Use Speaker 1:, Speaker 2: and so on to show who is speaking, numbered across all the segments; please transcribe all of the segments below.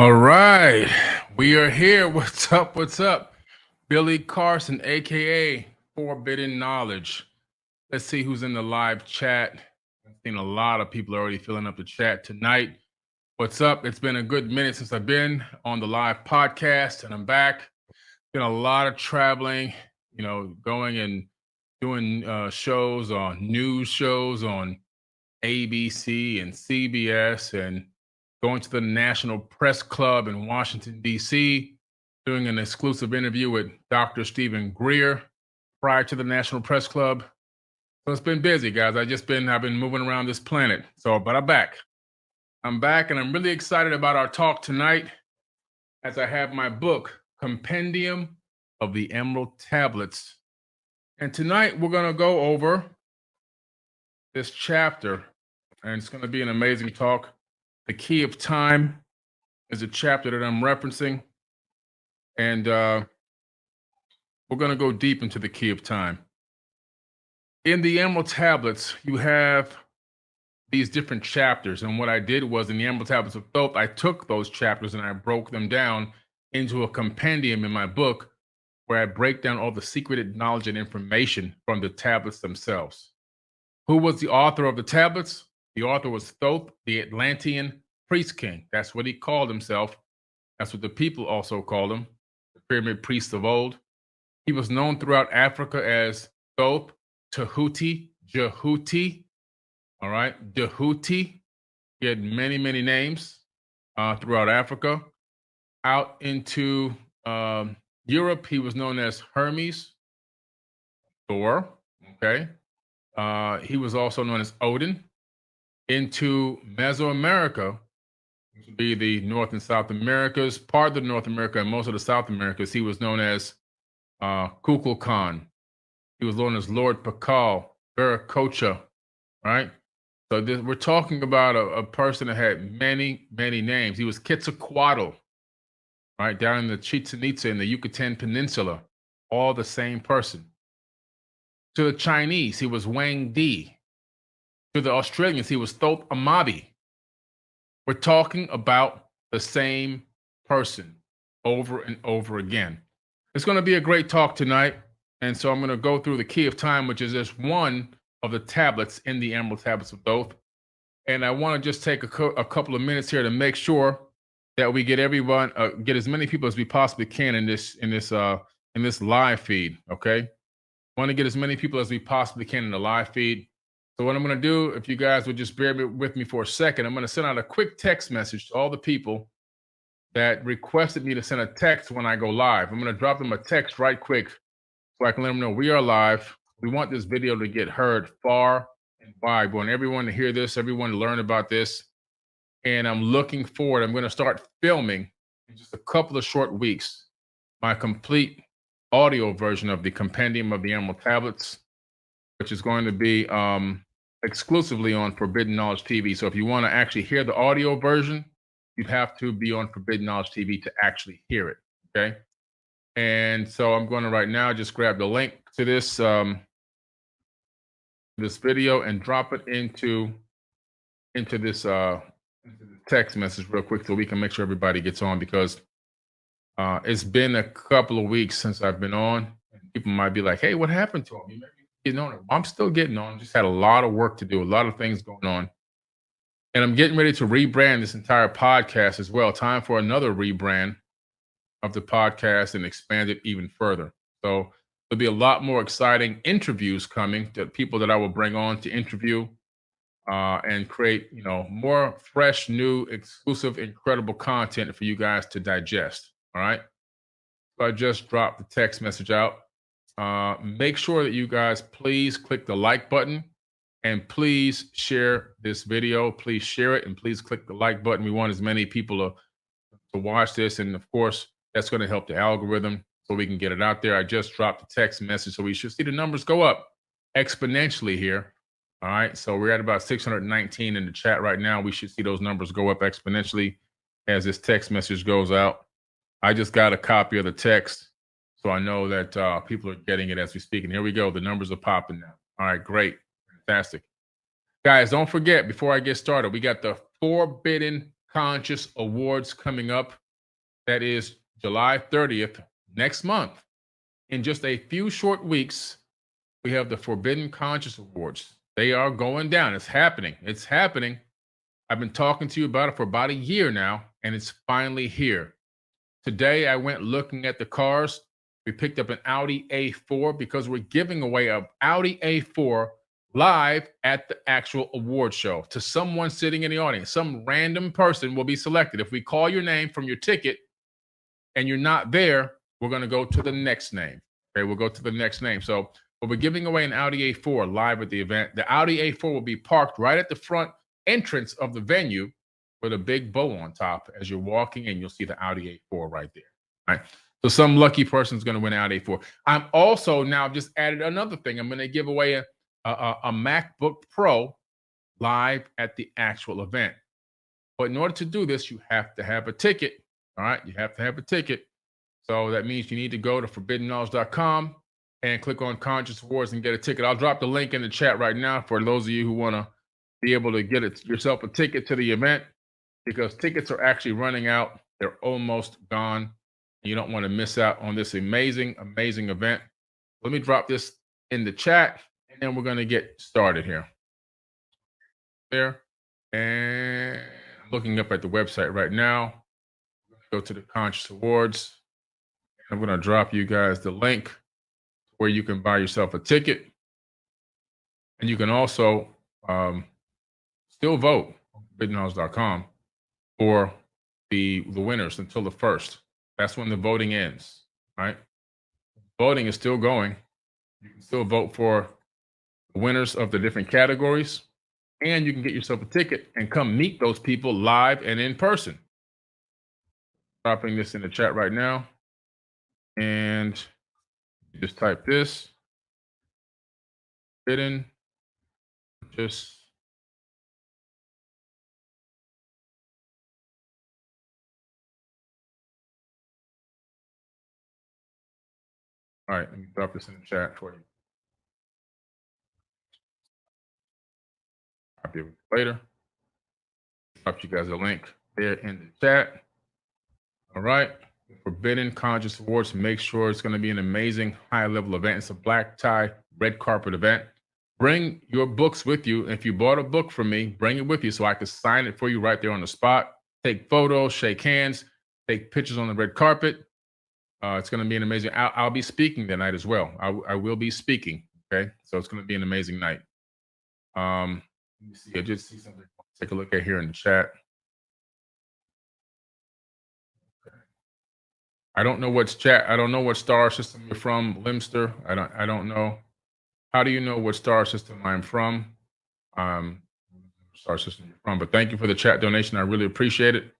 Speaker 1: All right, we are here. What's up? What's up? Billy Carson, aka Forbidden Knowledge. Let's see who's in the live chat. I've seen a lot of people already filling up the chat tonight. What's up? It's been a good minute since I've been on the live podcast, and I'm back. Been a lot of traveling, going and doing shows on news shows on ABC and CBS, and going to the National Press Club in Washington, D.C., doing an exclusive interview with Dr. Stephen Greer prior to the National Press Club. So it's been busy, guys. I've been moving around this planet. But I'm back. I'm back, and I'm really excited about our talk tonight as I have my book, Compendium of the Emerald Tablets. And tonight we're going to go over this chapter, and it's going to be an amazing talk. The Key of Time is a chapter that I'm referencing, and we're going to go deep into the Key of Time. In the Emerald Tablets, you have these different chapters, and what I did was in the Emerald Tablets of Thoth, I took those chapters and I broke them down into a compendium in my book where I break down all the secreted knowledge and information from the tablets themselves. Who was the author of the tablets? The author was Thoth, the Atlantean priest king. That's what he called himself. That's what the people also called him, the pyramid priests of old. He was known throughout Africa as Thoth, Tahuti, Jehuti. All right, Jehuti. He had many, many names throughout Africa. Out into Europe, he was known as Hermes, Thor. Okay. He was also known as Odin. Into Mesoamerica, which would be the North and South Americas, part of the North America and most of the South Americas, he was known as Kukulkan. He was known as Lord Pakal, Viracocha, right? So we're talking about a person that had many, many names. He was Quetzalcoatl, right? Down in the Chichen Itza in the Yucatan Peninsula, all the same person. To the Chinese, he was Wang Di. To the Australians, he was Thoth Amabi. We're talking about the same person over and over again. It's going to be a great talk tonight. And so I'm going to go through the Key of Time, which is just one of the tablets in the Emerald Tablets of Thoth. And I want to just take a couple of minutes here to make sure that we get everyone, get as many people as we possibly can in this live feed. Okay. Want to get as many people as we possibly can in the live feed. So what I'm going to do, if you guys would just bear with me for a second, I'm going to send out a quick text message to all the people that requested me to send a text when I go live. I'm going to drop them a text right quick so I can let them know we are live. We want this video to get heard far and wide. We want everyone to hear this, everyone to learn about this. And I'm looking forward. I'm going to start filming in just a couple of short weeks my complete audio version of the Compendium of the Emerald Tablets, which is going to be exclusively on Forbidden Knowledge TV. So if you want to actually hear the audio version, you'd have to be on Forbidden Knowledge TV to actually hear it. Okay. And so I'm going to right now just grab the link to this this video and drop it into this text message real quick so we can make sure everybody gets on, because it's been a couple of weeks since I've been on. People might be like, hey, what happened to him? You may be getting on. I'm still getting on. Just had a lot of work to do, a lot of things going on. And I'm getting ready to rebrand this entire podcast as well. Time for another rebrand of the podcast and expand it even further. So there'll be a lot more exciting interviews coming, to people that I will bring on to interview and create, more fresh, new, exclusive, incredible content for you guys to digest. All right. So I just dropped the text message out. Make sure that you guys please click the like button and please share this video. Please share it and please click the like button. We want as many people to watch this. And of course, that's going to help the algorithm so we can get it out there. I just dropped the text message, so we should see the numbers go up exponentially here. All right. So we're at about 619 in the chat right now. We should see those numbers go up exponentially as this text message goes out. I just got a copy of the text, so I know that people are getting it as we speak. And here we go. The numbers are popping now. All right, great. Fantastic. Guys, don't forget, before I get started, we got the Forbidden Conscious Awards coming up. That is July 30th, next month. In just a few short weeks, we have the Forbidden Conscious Awards. They are going down. It's happening. It's happening. I've been talking to you about it for about a year now, and it's finally here. Today, I went looking at the cars. We picked up an Audi A4 because we're giving away an Audi A4 live at the actual award show to someone sitting in the audience. Some random person will be selected. If we call your name from your ticket and you're not there, we're going to go to the next name. Okay, we'll go to the next name. So we're giving away an Audi A4 live at the event. The Audi A4 will be parked right at the front entrance of the venue with a big bow on top. As you're walking in, you'll see the Audi A4 right there. All right. So some lucky person is going to win Audi A4. I'm also now just added another thing. I'm going to give away a MacBook Pro live at the actual event. But in order to do this, you have to have a ticket. All right. You have to have a ticket. So that means you need to go to forbiddenknowledge.com and click on Conscious Awards and get a ticket. I'll drop the link in the chat right now for those of you who want to be able to get yourself a ticket to the event, because tickets are actually running out. They're almost gone. You don't want to miss out on this amazing, amazing event. Let me drop this in the chat, and then we're going to get started here. There. And I'm looking up at the website right now. Go to the Conscious Awards. I'm going to drop you guys the link where you can buy yourself a ticket. And you can also still vote on forbiddenknowledge.com for the winners until the 1st. That's when the voting ends, right? Voting is still going. You can still vote for the winners of the different categories, and you can get yourself a ticket and come meet those people live and in person. Dropping this in the chat right now. And you just type this. Hidden. Just all right, let me drop this in the chat for you. I'll be with you later. Drop you guys a link there in the chat. All right. Forbidden Conscious Awards. Make sure it's going to be an amazing high-level event. It's a black tie, red carpet event. Bring your books with you. If you bought a book from me, bring it with you so I can sign it for you right there on the spot. Take photos, shake hands, take pictures on the red carpet. It's going to be an amazing. I'll be speaking that night as well. I will be speaking. Okay, so it's going to be an amazing night. Let me see. I just see something. Take a look at here in the chat. Okay. I don't know what's chat. I don't know what star system you're from, Limster. I don't know. How do you know what star system I'm from? Star system you're from. But thank you for the chat donation. I really appreciate it.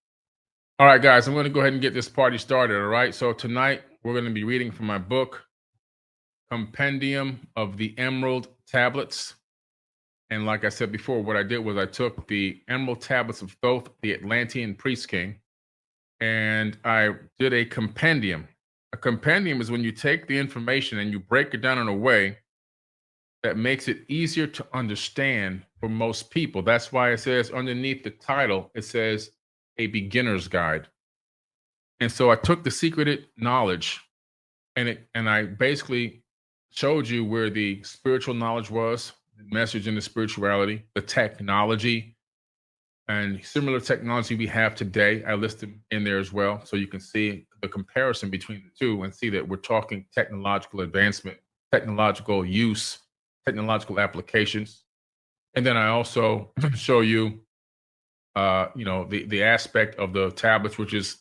Speaker 1: All right, guys, I'm going to go ahead and get this party started. All right. So tonight we're going to be reading from my book, Compendium of the Emerald Tablets. And like I said before, what I did was I took the Emerald Tablets of Thoth, the Atlantean Priest King, and I did a compendium. A compendium is when you take the information and you break it down in a way that makes it easier to understand for most people. That's why it says underneath the title, it says a beginner's guide. And so I took the secreted knowledge and I basically showed you where the spiritual knowledge was, the message in the spirituality, the technology, and similar technology we have today. I listed in there as well. So you can see the comparison between the two and see that we're talking technological advancement, technological use, technological applications. And then I also show you, the aspect of the tablets, which is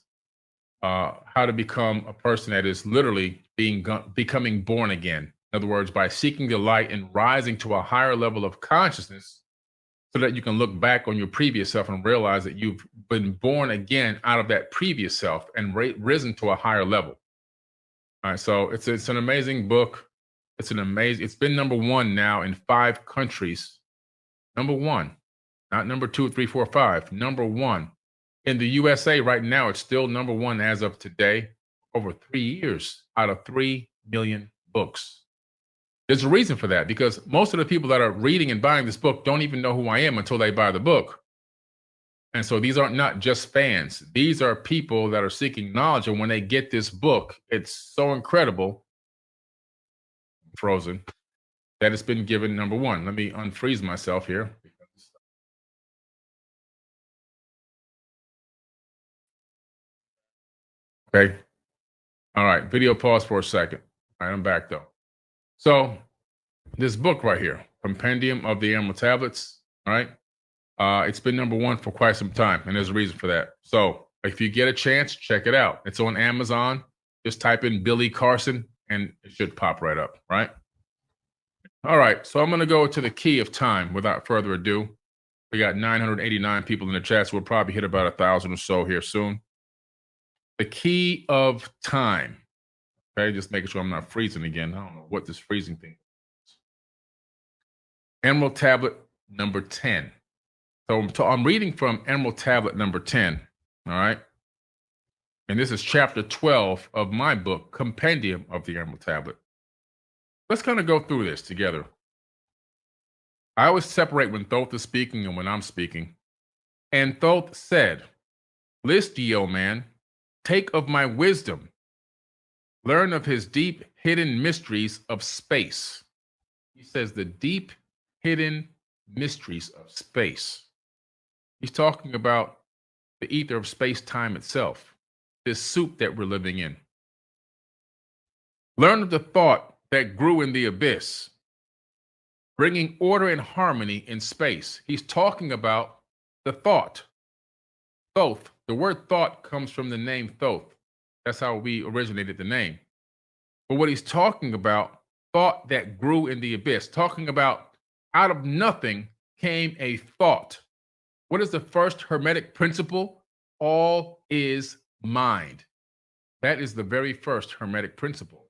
Speaker 1: how to become a person that is literally becoming born again. In other words, by seeking the light and rising to a higher level of consciousness so that you can look back on your previous self and realize that you've been born again out of that previous self and risen to a higher level. All right, so it's an amazing book. It's been #1 now in 5 countries. #1, not number 2, 3, 4, 5. #1 in the USA right now. It's still #1 as of today. Over 3 years, out of 3 million books. There's a reason for that, because most of the people that are reading and buying this book don't even know who I am until they buy the book. And so these aren't not just fans. These are people that are seeking knowledge. And when they get this book, it's so incredible, frozen, that it's been given number one. Let me unfreeze myself here. Okay. All right. Video pause for a second. All right, I'm back though. So this book right here, Compendium of the Emerald Tablets, all right? It's been number one for quite some time, and there's a reason for that. So if you get a chance, check it out. It's on Amazon. Just type in Billy Carson, and it should pop right up, right? All right, so I'm going to go to the key of time without further ado. We got 989 people in the chat, so we'll probably hit about 1,000 or so here soon. The key of time. Okay, just making sure I'm not freezing again. I don't know what this freezing thing is. Emerald Tablet number 10. So I'm reading from Emerald Tablet number 10, all right? And this is chapter 12 of my book, Compendium of the Emerald Tablet. Let's kind of go through this together. I always separate when Thoth is speaking and when I'm speaking. And Thoth said, "List ye, O man, take of my wisdom, learn of his deep hidden mysteries of space." He says the deep hidden mysteries of space. He's talking about the ether of space-time itself, this soup that we're living in. Learn of the thought that grew in the abyss, bringing order and harmony in space. He's talking about the thought. Thoth. The word thought comes from the name Thoth. That's how we originated the name. But what he's talking about, thought that grew in the abyss, talking about out of nothing came a thought. What is the first Hermetic principle? All is mind. That is the very first Hermetic principle.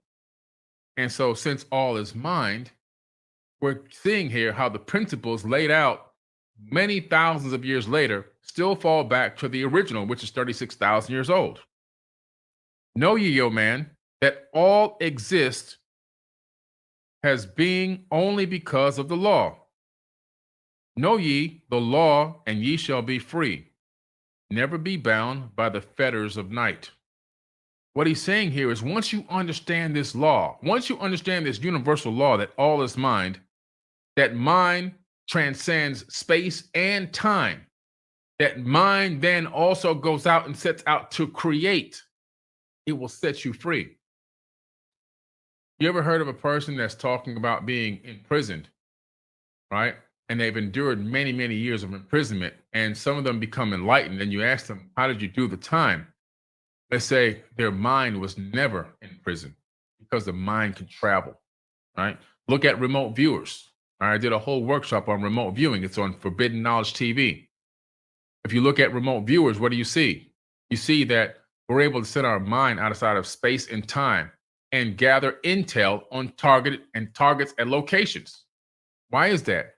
Speaker 1: And so since all is mind, we're seeing here how the principles laid out many thousands of years later still fall back to the original, which is 36,000 years old. Know ye, O man, that all exists has being only because of the law. Know ye the law, and ye shall be free. Never be bound by the fetters of night. What he's saying here is once you understand this law, once you understand this universal law that all is mind, that mind transcends space and time, that mind then also goes out and sets out to create, it will set you free. You ever heard of a person that's talking about being imprisoned, right? And they've endured many, many years of imprisonment, and some of them become enlightened, and you ask them, how did you do the time? They say their mind was never in prison because the mind can travel, right? Look at remote viewers. I did a whole workshop on remote viewing. It's on Forbidden Knowledge TV. If you look at remote viewers, what do you see? You see that we're able to set our mind outside of space and time and gather intel on targets and locations. Why is that?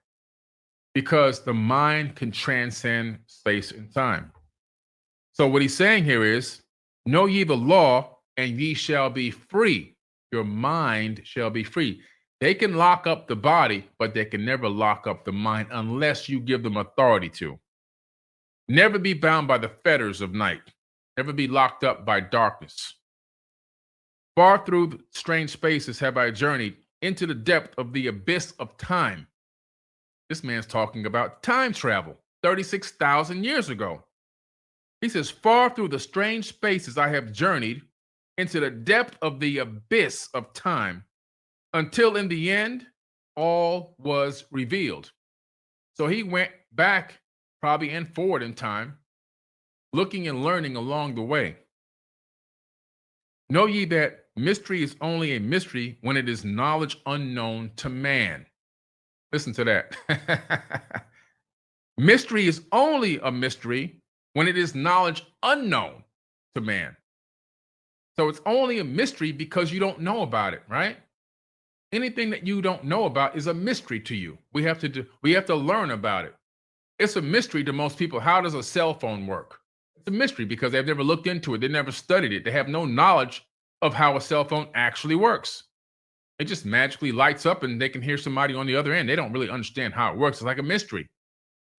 Speaker 1: Because the mind can transcend space and time. So what he's saying here is, know ye the law, and ye shall be free. Your mind shall be free. They can lock up the body, but they can never lock up the mind unless you give them authority to. Never be bound by the fetters of night. Never be locked up by darkness. Far through strange spaces have I journeyed into the depth of the abyss of time. This man's talking about time travel 36,000 years ago. He says, far through the strange spaces I have journeyed into the depth of the abyss of time, until in the end, all was revealed. So he went back, probably and forward in time, looking and learning along the way. Know ye that mystery is only a mystery when it is knowledge unknown to man. Listen to that. Mystery is only a mystery when it is knowledge unknown to man. So it's only a mystery because you don't know about it, right? Anything that you don't know about is a mystery to you. We have to learn about it. It's a mystery to most people. How does a cell phone work? It's a mystery because they've never looked into it. They never studied it. They have no knowledge of how a cell phone actually works. It just magically lights up and they can hear somebody on the other end. They don't really understand how it works. It's like a mystery.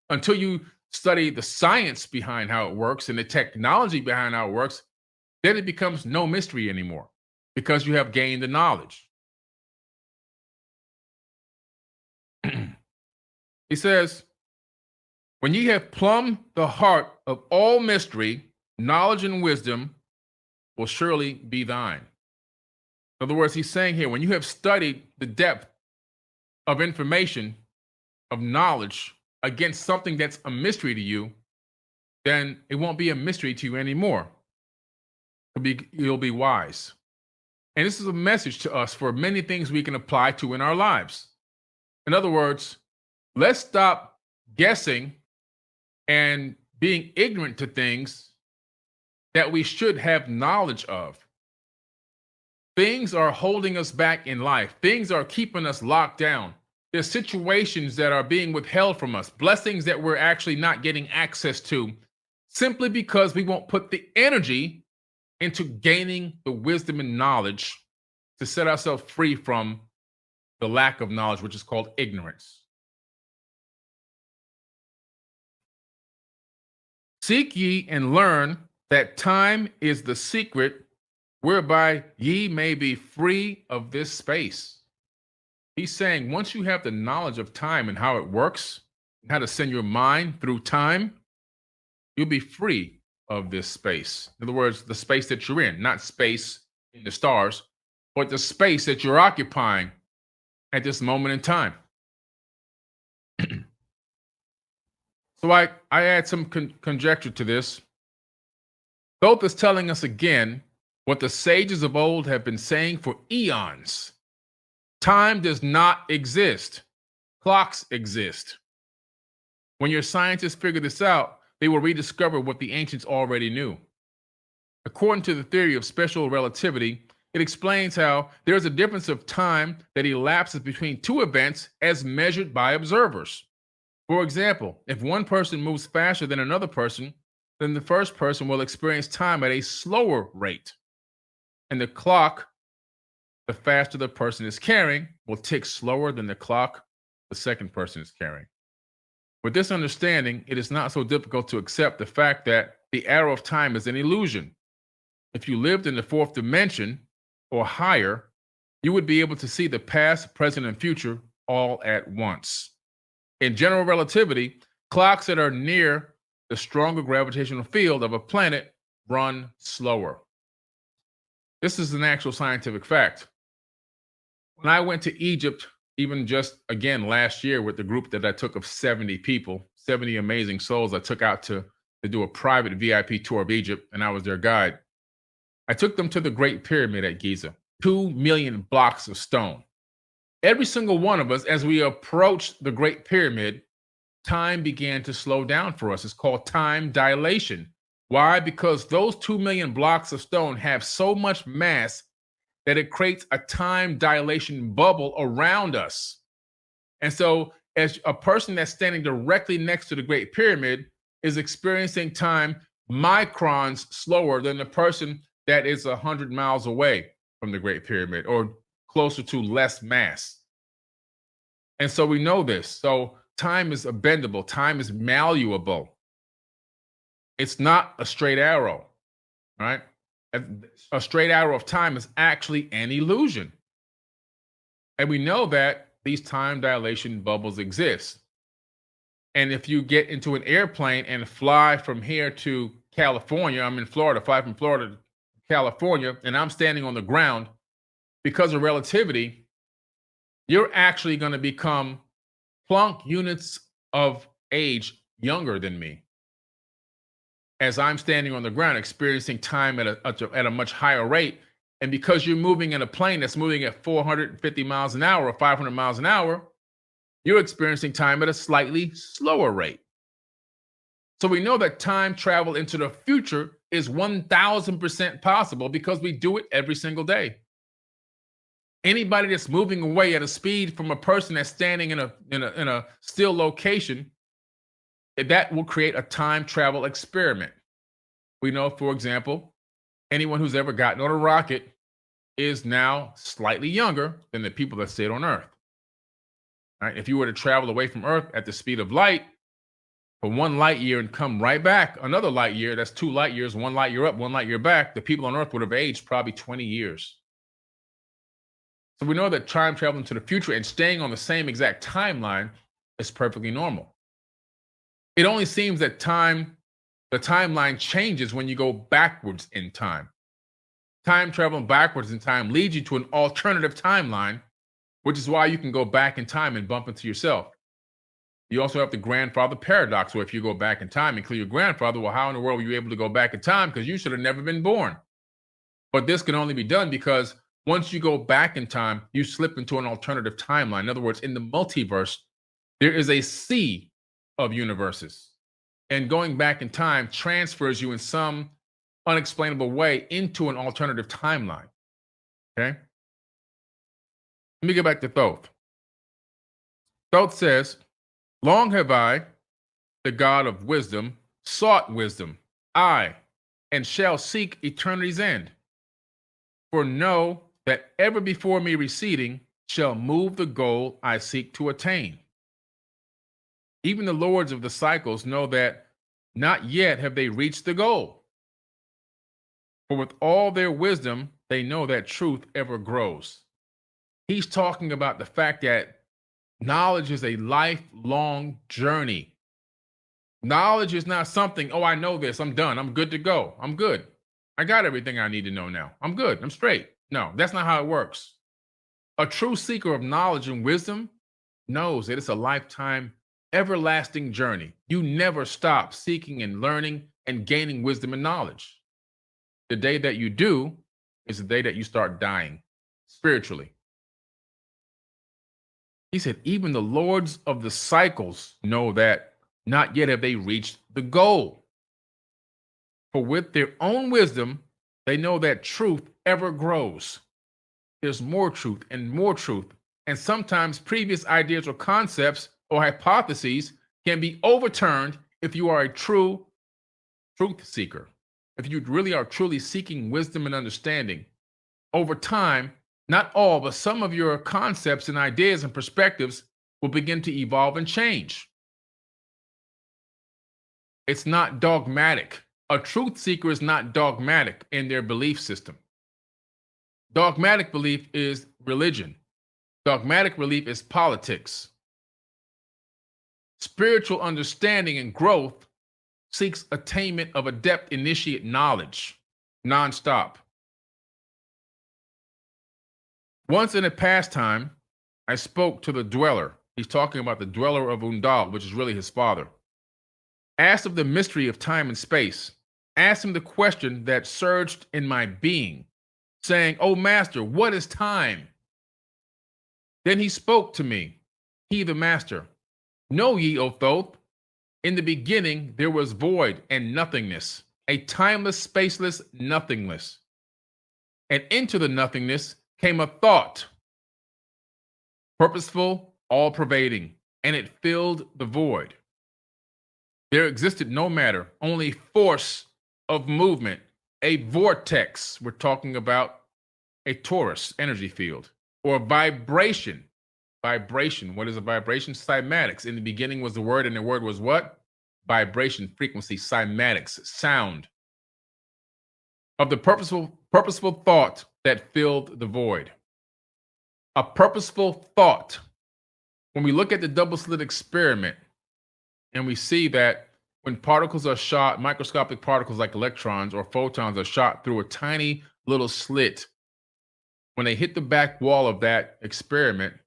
Speaker 1: Until you study the science behind how it works and the technology behind how it works, then it becomes no mystery anymore because you have gained the knowledge. He says, when ye have plumbed the heart of all mystery, knowledge and wisdom will surely be thine. In other words, he's saying here, when you have studied the depth of information, of knowledge against something that's a mystery to you, then it won't be a mystery to you anymore. You'll be wise. And this is a message to us for many things we can apply to in our lives. In other words, let's stop guessing and being ignorant to things that we should have knowledge of. Things are holding us back in life. Things are keeping us locked down. There's situations that are being withheld from us, blessings that we're actually not getting access to, simply because we won't put the energy into gaining the wisdom and knowledge to set ourselves free from the lack of knowledge, which is called ignorance. Seek ye and learn that time is the secret whereby ye may be free of this space. He's saying once you have the knowledge of time and how it works, how to send your mind through time, you'll be free of this space. In other words, the space that you're in, not space in the stars, but the space that you're occupying at this moment in time. So I add some conjecture to this. Thoth is telling us again what the sages of old have been saying for eons. Time does not exist. Clocks exist. When your scientists figure this out, they will rediscover what the ancients already knew. According to the theory of special relativity, it explains how there's a difference of time that elapses between two events as measured by observers. For example, if one person moves faster than another person, then the first person will experience time at a slower rate. And the clock, the faster the person is carrying, will tick slower than the clock the second person is carrying. With this understanding, it is not so difficult to accept the fact that the arrow of time is an illusion. If you lived in the fourth dimension or higher, you would be able to see the past, present, and future all at once. In general relativity, clocks that are near the stronger gravitational field of a planet run slower. This is an actual scientific fact. When I went to Egypt, even just again last year with the group that I took of 70 people, 70 amazing souls I took out to do a private VIP tour of Egypt, and I was their guide. I took them to the Great Pyramid at Giza, 2 million blocks of stone. Every single one of us, as we approached the Great Pyramid, time began to slow down for us. It's called time dilation. Why? Because those 2 million blocks of stone have so much mass that it creates a time dilation bubble around us. And so, as a person that's standing directly next to the Great Pyramid is experiencing time microns slower than the person that is 100 miles away from the Great Pyramid or closer to less mass. And so we know this. So time is bendable, time is malleable. It's not a straight arrow, right? A straight arrow of time is actually an illusion. And we know that these time dilation bubbles exist. And if you get into an airplane and fly from here to California, I'm in Florida, fly from Florida to California, and I'm standing on the ground, because of relativity, you're actually going to become Planck units of age younger than me, as I'm standing on the ground experiencing time at a much higher rate. And because you're moving in a plane that's moving at 450 miles an hour or 500 miles an hour, you're experiencing time at a slightly slower rate. So we know that time travel into the future is 1000% possible because we do it every single day. Anybody that's moving away at a speed from a person that's standing in a still location, that will create a time travel experiment. We know, for example, anyone who's ever gotten on a rocket is now slightly younger than the people that stayed on Earth. All right? If you were to travel away from Earth at the speed of light, for 1 light year and come right back another light year, that's 2 light years, 1 light year up, 1 light year back, the people on Earth would have aged probably 20 years. So we know that time traveling to the future and staying on the same exact timeline is perfectly normal. It only seems that the timeline changes when you go backwards in time. Time traveling backwards in time leads you to an alternative timeline, which is why you can go back in time and bump into yourself. You also have the grandfather paradox, where if you go back in time and kill your grandfather, well, how in the world were you able to go back in time? Because you should have never been born. But this can only be done because once you go back in time, you slip into an alternative timeline. In other words, in the multiverse, there is a sea of universes. And going back in time transfers you in some unexplainable way into an alternative timeline. Okay? Let me get back to Thoth. Thoth says, "Long have I, the God of wisdom, sought wisdom, I, and shall seek eternity's end. For know that ever before me receding shall move the goal I seek to attain. Even the lords of the cycles know that not yet have they reached the goal. For with all their wisdom, they know that truth ever grows." He's talking about the fact that knowledge is a lifelong journey. Knowledge is not something, oh, I know this, I'm done, I'm good to go, I'm good. I got everything I need to know now. I'm good, I'm straight. No, that's not how it works. A true seeker of knowledge and wisdom knows that it's a lifetime, everlasting journey. You never stop seeking and learning and gaining wisdom and knowledge. The day that you do is the day that you start dying spiritually. He said, even the lords of the cycles know that not yet have they reached the goal. For with their own wisdom, they know that truth ever grows. There's more truth and more truth. And sometimes previous ideas or concepts or hypotheses can be overturned if you are a true truth seeker. If you really are truly seeking wisdom and understanding, over time, not all, but some of your concepts and ideas and perspectives will begin to evolve and change. It's not dogmatic. A truth seeker is not dogmatic in their belief system. Dogmatic belief is religion. Dogmatic belief is politics. Spiritual understanding and growth seeks attainment of adept initiate knowledge, nonstop. Once in a past time, I spoke to the dweller. He's talking about the dweller of Undal, which is really his father. Asked of the mystery of time and space. Asked him the question that surged in my being, saying, "O master, what is time?" Then he spoke to me, he the master. "Know ye, O Thoth, in the beginning there was void and nothingness, a timeless, spaceless nothingness. And into the nothingness came a thought, purposeful, all-pervading, and it filled the void. There existed no matter, only force of movement, a vortex." We're talking about a torus energy field, or vibration. Vibration. What is a vibration? Cymatics. In the beginning was the word, and the word was what? Vibration, frequency, cymatics, sound. Of the purposeful thought that filled the void. A purposeful thought. When we look at the double slit experiment, and we see that when particles are shot, microscopic particles like electrons or photons are shot through a tiny little slit, when they hit the back wall of that experiment,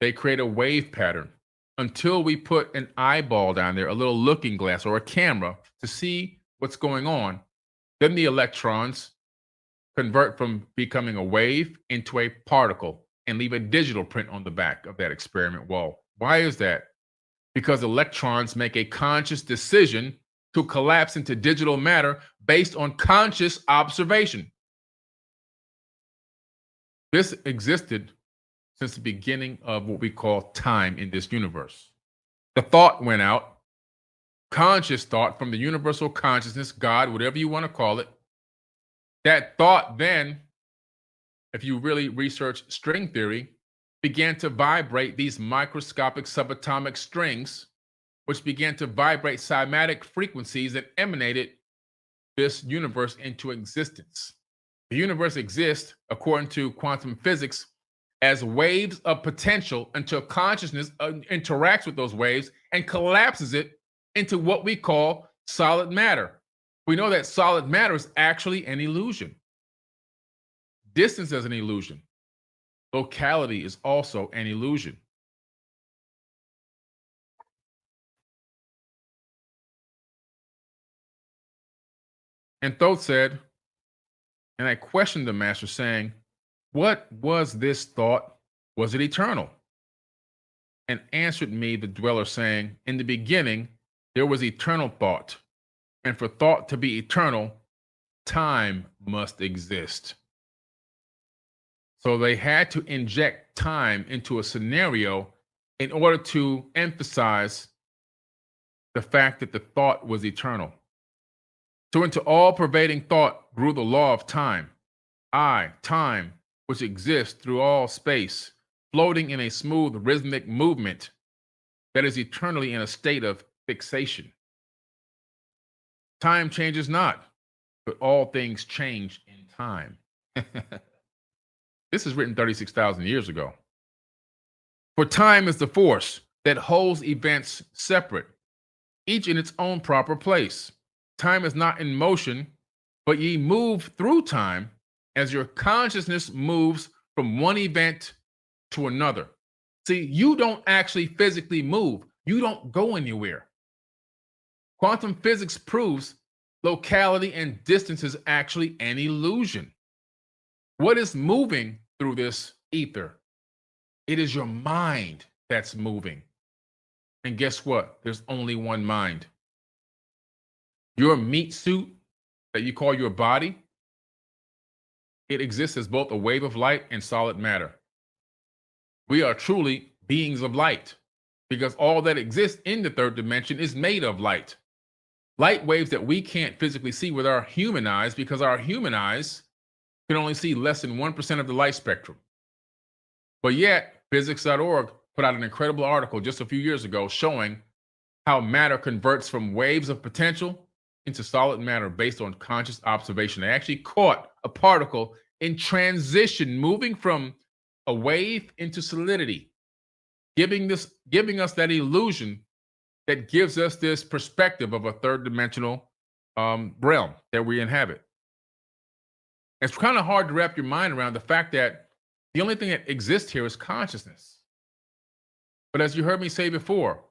Speaker 1: they create a wave pattern until we put an eyeball down there, a little looking glass or a camera to see what's going on. Then the electrons convert from becoming a wave into a particle and leave a digital print on the back of that experiment wall. Why is that? Because electrons make a conscious decision to collapse into digital matter based on conscious observation. This existed since the beginning of what we call time in this universe. The thought went out, conscious thought from the universal consciousness, God, whatever you want to call it. That thought then, if you really research string theory, began to vibrate these microscopic subatomic strings, which began to vibrate cymatic frequencies that emanated this universe into existence. The universe exists, according to quantum physics, as waves of potential until consciousness interacts with those waves and collapses it into what we call solid matter. We know that solid matter is actually an illusion. Distance is an illusion. Locality is also an illusion. And Thoth said, and I questioned the master, saying, what was this thought? Was it eternal? And answered me the dweller, saying, in the beginning there was eternal thought, and for thought to be eternal, time must exist. So they had to inject time into a scenario in order to emphasize the fact that the thought was eternal. So into all pervading thought grew the law of time. Time, which exists through all space, floating in a smooth rhythmic movement that is eternally in a state of fixation. Time changes not, but all things change in time. This is written 36,000 years ago. For time is the force that holds events separate, each in its own proper place. Time is not in motion, but ye move through time as your consciousness moves from one event to another. See, you don't actually physically move. You don't go anywhere. Quantum physics proves locality and distance is actually an illusion. What is moving through this ether? It is your mind that's moving. And guess what? There's only one mind. Your meat suit that you call your body, it exists as both a wave of light and solid matter. We are truly beings of light because all that exists in the third dimension is made of light. Light waves that we can't physically see with our human eyes because our human eyes can only see less than 1% of the light spectrum. But yet, physics.org put out an incredible article just a few years ago showing how matter converts from waves of potential into solid matter based on conscious observation. They actually caught a particle in transition, moving from a wave into solidity, giving us that illusion that gives us this perspective of a third dimensional realm that we inhabit. It's kind of hard to wrap your mind around the fact that the only thing that exists here is consciousness. But as you heard me say before,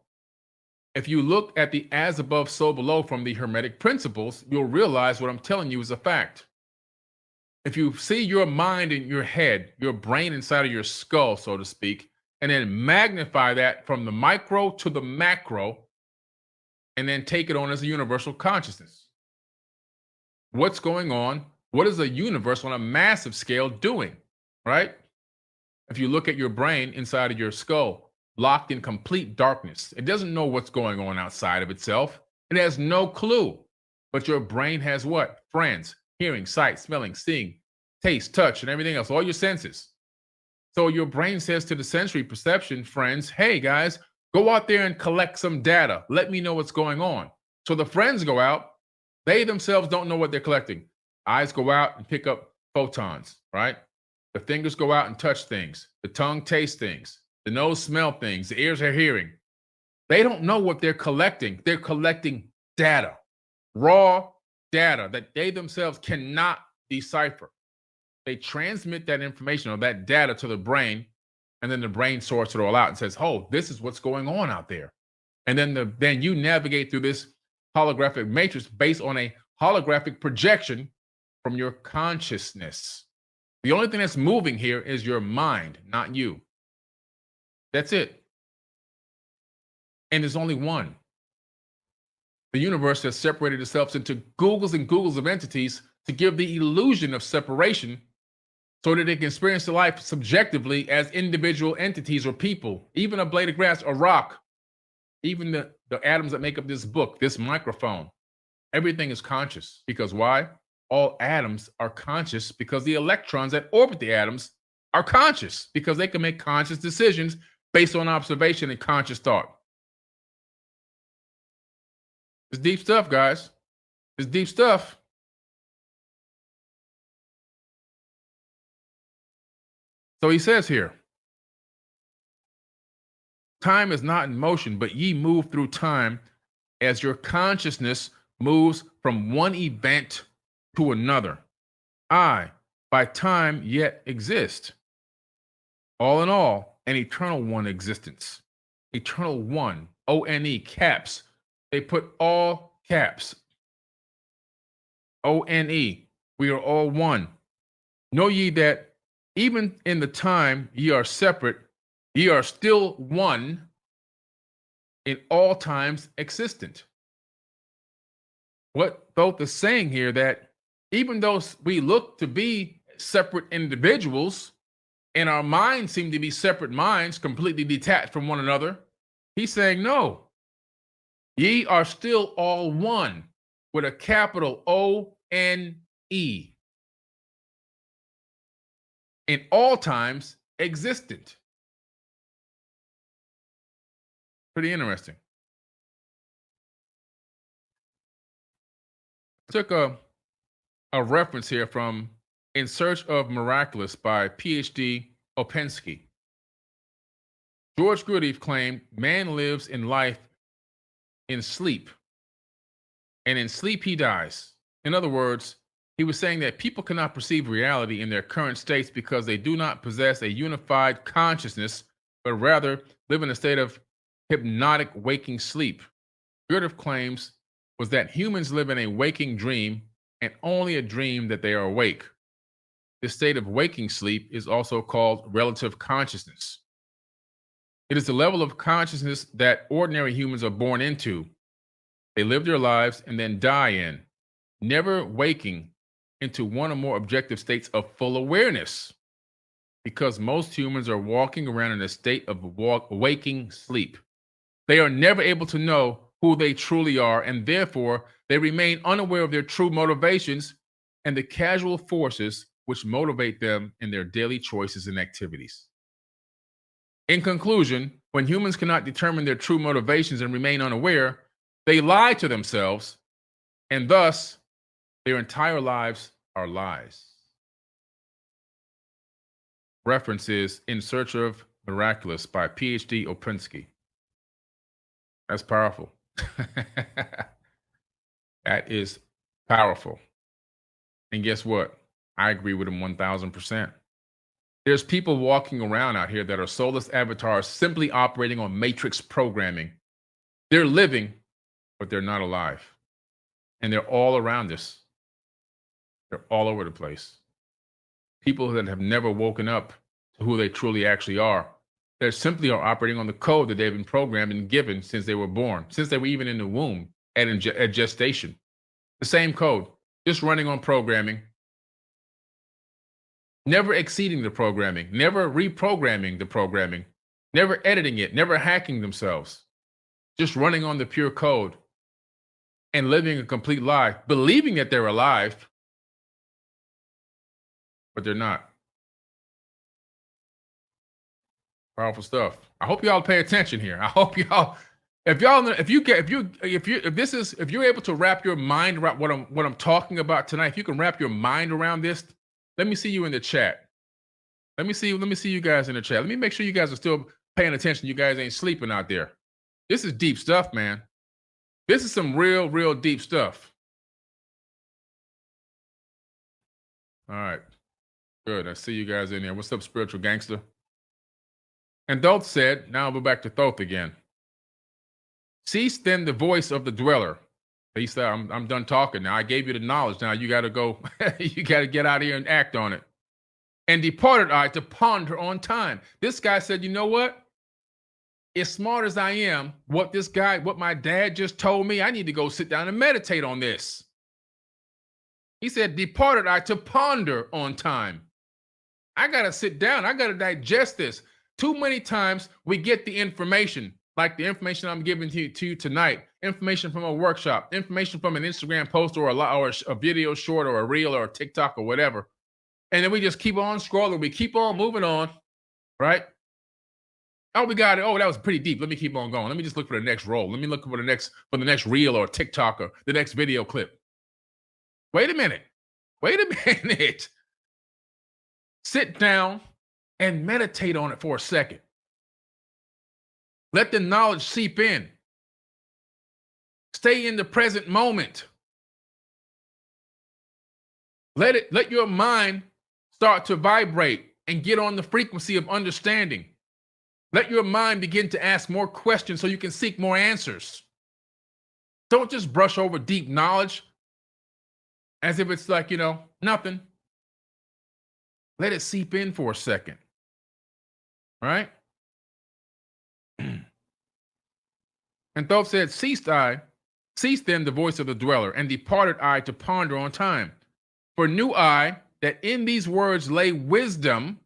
Speaker 1: if you look at the as above, so below from the Hermetic principles, you'll realize what I'm telling you is a fact. If you see your mind in your head, your brain inside of your skull, so to speak, and then magnify that from the micro to the macro, and then take it on as a universal consciousness. What's going on? What is a universe on a massive scale doing, right? If you look at your brain inside of your skull, locked in complete darkness, it doesn't know what's going on outside of itself. It has no clue. But your brain has what? Friends, hearing, sight, smelling, seeing, taste, touch, and everything else, all your senses. So your brain says to the sensory perception friends, hey guys, go out there and collect some data. Let me know what's going on. So the friends go out. They themselves don't know what they're collecting. Eyes go out and pick up photons, right? The fingers go out and touch things. The tongue tastes things. The nose smells things. The ears are hearing. They don't know what they're collecting. They're collecting data, raw data that they themselves cannot decipher. They transmit that information or that data to the brain, and then the brain sorts it all out and says, oh, this is what's going on out there. And then you navigate through this holographic matrix based on a holographic projection from your consciousness. The only thing that's moving here is your mind, not you. That's it. And there's only one. The universe has separated itself into Googles and Googles of entities to give the illusion of separation so that they can experience the life subjectively as individual entities or people, even a blade of grass, a rock, even the atoms that make up this book, this microphone. Everything is conscious. Because why? All atoms are conscious because the electrons that orbit the atoms are conscious because they can make conscious decisions based on observation and conscious thought. It's deep stuff, guys. It's deep stuff. So he says here, time is not in motion, but ye move through time as your consciousness moves from one event to another. I, by time, yet exist. All in all, an eternal one existence. Eternal one, O-N-E, caps. They put all caps. O-N-E, we are all one. Know ye that even in the time ye are separate, ye are still one in all times existent. What Thoth is saying here, that even though we look to be separate individuals and our minds seem to be separate minds, completely detached from one another, he's saying, no, ye are still all one with a capital O-N-E. In all times existent. Pretty interesting. Took a reference here from In Search of Miraculous by Ph.D. Opensky. George Grudy claimed man lives in life in sleep, and in sleep he dies. In other words, he was saying that people cannot perceive reality in their current states because they do not possess a unified consciousness, but rather live in a state of hypnotic waking sleep. Grudy claims was that humans live in a waking dream, and only a dream that they are awake. This state of waking sleep is also called relative consciousness. It is the level of consciousness that ordinary humans are born into. They live their lives and then die in, never waking into one or more objective states of full awareness, because most humans are walking around in a state of waking sleep. They are never able to know who they truly are, and therefore they remain unaware of their true motivations and the casual forces which motivate them in their daily choices and activities. In conclusion, when humans cannot determine their true motivations and remain unaware, they lie to themselves, and thus their entire lives are lies. Reference is In Search of Miraculous by Ph.D. Opensky. That's powerful. That is powerful. And guess what? I agree with him 1000%. There's people walking around out here that are soulless avatars simply operating on matrix programming. They're living, but they're not alive. And they're all around us. They're all over the place. People that have never woken up to who they truly actually are. They simply are operating on the code that they've been programmed and given since they were born, since they were even in the womb at gestation. The same code, just running on programming, never exceeding the programming, never reprogramming the programming, never editing it, never hacking themselves, just running on the pure code and living a complete lie, believing that they're alive, but they're not. Powerful stuff. I hope y'all pay attention here. I hope y'all, if you're able to wrap your mind around what I'm talking about tonight, if you can wrap your mind around this, let me see you in the chat. Let me see you guys in the chat. Let me make sure you guys are still paying attention. You guys ain't sleeping out there. This is deep stuff, man. This is some real deep stuff. All right. Good. I see you guys in there. What's up, spiritual gangster? And Thoth said, now we're back to Thoth again. Cease then the voice of the dweller. He said, I'm done talking now. I gave you the knowledge. Now you got to go. You got to get out of here and act on it. And departed I to ponder on time. This guy said, you know what? As smart as I am, what my dad just told me, I need to go sit down and meditate on this. He said, departed I to ponder on time. I got to sit down. I got to digest this. Too many times we get the information, like the information I'm giving to you tonight, information from a workshop, information from an Instagram post or a video short or a reel or a TikTok or whatever. And then we just keep on scrolling. We keep on moving on, right? Oh, we got it. Oh, that was pretty deep. Let me keep on going. Let me just look for the next roll. Let me look for the next reel or TikTok or the next video clip. Wait a minute. Wait a minute. Sit down and meditate on it for a second. Let the knowledge seep in. Stay in the present moment. Let your mind start to vibrate and get on the frequency of understanding. Let your mind begin to ask more questions so you can seek more answers. Don't just brush over deep knowledge as if it's like, nothing. Let it seep in for a second. Right? And Thoth said, ceased then the voice of the dweller, and departed I to ponder on time. For knew I that in these words lay wisdom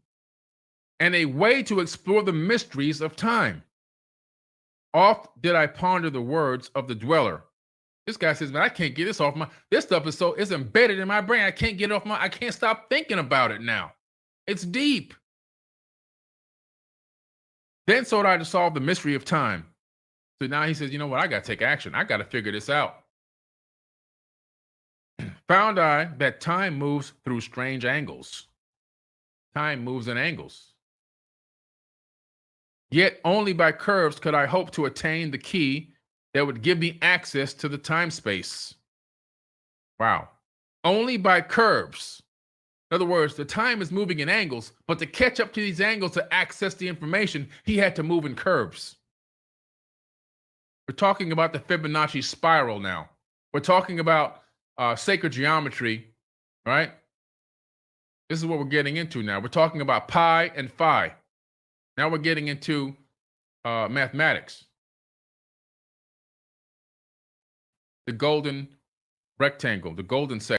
Speaker 1: and a way to explore the mysteries of time. Oft did I ponder the words of the dweller. This guy says, man, I can't get this off this stuff is embedded in my brain. I can't get it off I can't stop thinking about it now. It's deep. Then sought I to solve the mystery of time. So now he says, you know what? I got to take action. I got to figure this out. Found I that time moves through strange angles. Time moves in angles. Yet only by curves could I hope to attain the key that would give me access to the time space. Wow. Only by curves. In other words, the time is moving in angles, but to catch up to these angles to access the information, he had to move in curves. We're talking about the Fibonacci spiral now. We're talking about sacred geometry, right? This is what we're getting into now. We're talking about pi and phi. Now we're getting into mathematics. The golden rectangle, the golden section.